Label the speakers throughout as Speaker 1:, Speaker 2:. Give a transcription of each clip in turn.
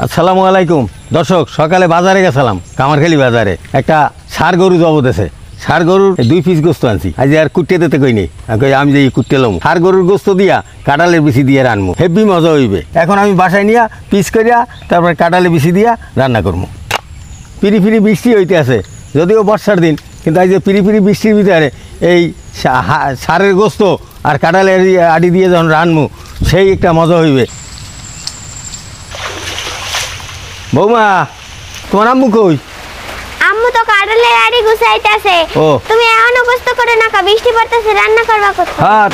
Speaker 1: আসসালামু আলাইকুম দর্শক, সকালে বাজারে গেছিলাম, কামারখালি বাজারে একটা ষাঁড় গরু জবতেছে। ষাঁড় গরুর 2 পিস গোস্ত আনছি, আজ আর কুটতে দিতে কই নেই, আমি যে কুটতে লম ষাঁড় গরুর গোস্ত দিয়া কাঁঠালের বিচি দিয়ে রানবো, হেভি মজা হইবে। এখন আমি বাসায় নিয়ে পিস করিয়া তারপরে কাঁঠালের বিচি দিয়া রান্না করবো। পিরি পিরি বৃষ্টি হইতে আছে, যদিও বর্ষার দিন, কিন্তু আজ যে পিরি পিরি বৃষ্টির ভিতরে এই ষাঁড়ের গোস্ত আর কাঁঠালের আড়ি দিয়ে যখন রানবো, সেই একটা মজা হইবে। বৌমা, তোমার আম্মু কই?
Speaker 2: আম্মু তো কাঁঠালের আড়ি গুছাইতেছে।
Speaker 1: ও,
Speaker 2: তুমি এখনো গোস্ত করে না, বৃষ্টি পড়তেছে, রান্না করবা কত?
Speaker 1: হ্যাঁ,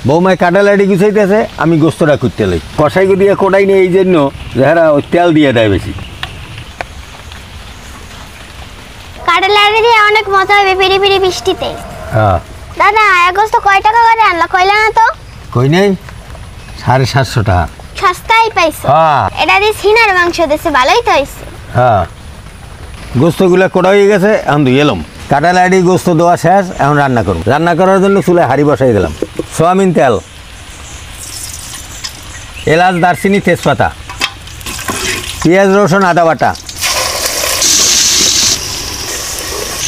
Speaker 1: বৌমায় কাঁঠাল আড়ি গুছাইতেছে, আমি গোস্তটা করতে লই। কষাই দিয়ে কোটাই নিয়ে এই জন্য যারা ওই তেল দিয়ে দেয় বেশি।
Speaker 2: কাঁঠালের আড়ি দিয়ে অনেক মজা হবে পিরি পিরি বৃষ্টিতে।
Speaker 1: হ্যাঁ
Speaker 2: দাদা, এক গোস্ত কয় টাকা করে আনলা কইলা না তো?
Speaker 1: কই নেই, 750 টাকা।
Speaker 2: সস্তাই পাইছো।
Speaker 1: হ্যাঁ
Speaker 2: এটা দিয়ে সিনার মাংস দিছে, ভালোই তো হইছে।
Speaker 1: হ্যাঁ, গোস্তগুলো কোটা হয়ে গেছে, এখন ধুয়ে এলাম। কাঁঠাল আড়ি গোস্ত দেওয়া শেষ, এখন রান্না করব। রান্না করার জন্য চুলায় হাঁড়ি বসাই দিলাম। সোয়াবিন তেল, এলাচ, দারচিনি, তেজপাতা, পেঁয়াজ, রসুন, আদা বাটা,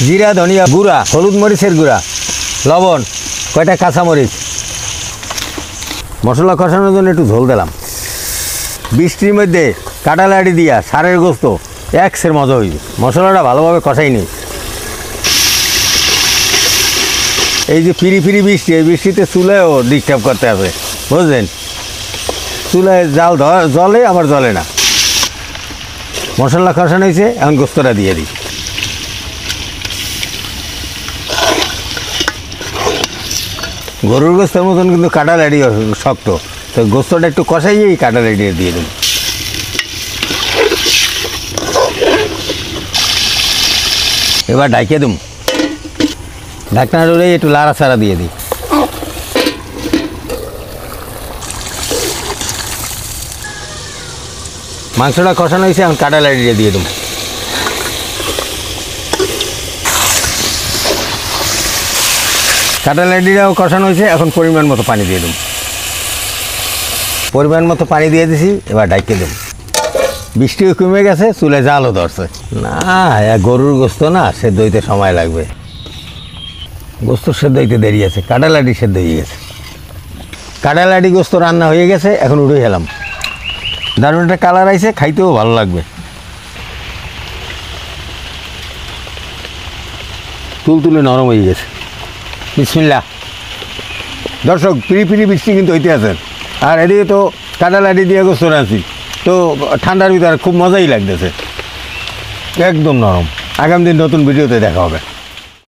Speaker 1: জিরা, ধনিয়া গুঁড়া, হলুদ মরিচের গুঁড়া, লবণ, কয়টা কাঁচামরিচ। মশলা কষানোর জন্য একটু ঝোল দিলাম। বৃষ্টির মধ্যে কাঁঠাল আড়ি দিয়া ষাঁড়ের গোস্ত একসের মজা হইবে। মশলাটা ভালোভাবে কষাই নি। এই যে ফিরি ফিরি বৃষ্টি, এই বৃষ্টিতে চুলায়ও ডিস্টার্ব করতে হবে, বুঝলেন? চুলায় জাল জলে আবার জলে না। মশলা কষানো হয়েছে, এখন গোস্তটা দিয়ে দিই। গরুর গোস্তের মতন কিন্তু কাঁঠাল আড়ি শক্ত, তো গোস্তটা একটু কষাইয়েই কাঁঠাল আড়ি দিয়ে দেব। এবার ঢাকিয়ে দেব, ঢাকনা ধরে একটু লাড়াচাড়া দিয়ে দিই। মাংসটা কষানো হয়েছে, এখন কাঁঠাল আড়ি দিয়ে দেব। কাঁঠাল আড়িটাও কষানো হয়েছে, এখন পরিমাণ মতো পানি দিয়ে দেব। পরিমাণ মতো পানি দিয়ে দিছি, এবার ঢাকিয়ে দেব। বৃষ্টিও কমে গেছে, চুলে জালও ধরছে না। গরুর গোস্ত না, সেদ্ধ হইতে সময় লাগবে। গোস্ত সেদ্ধ হইতে দেরি আছে, কাঁঠাল আড়ি সেদ্ধ হয়ে গেছে। কাঁঠাল আড়ি গোস্ত রান্না হয়ে গেছে, এখন উঠে গেলাম। দারুণ একটা কালার আইছে, খাইতেও ভালো লাগবে। তুলে নরম হয়ে গেছে। বিসমিল্লাহ। দর্শক, পিরি পিরি বৃষ্টি কিন্তু হইতে আছে, আর এদিকে তো কাঁঠাল আড়ি দিয়ে গোস্ত রাঁধছি, তো ঠান্ডার ভিতরে খুব মজাই লাগতেছে, একদম নরম। আগামী দিন নতুন ভিডিওতে দেখা হবে।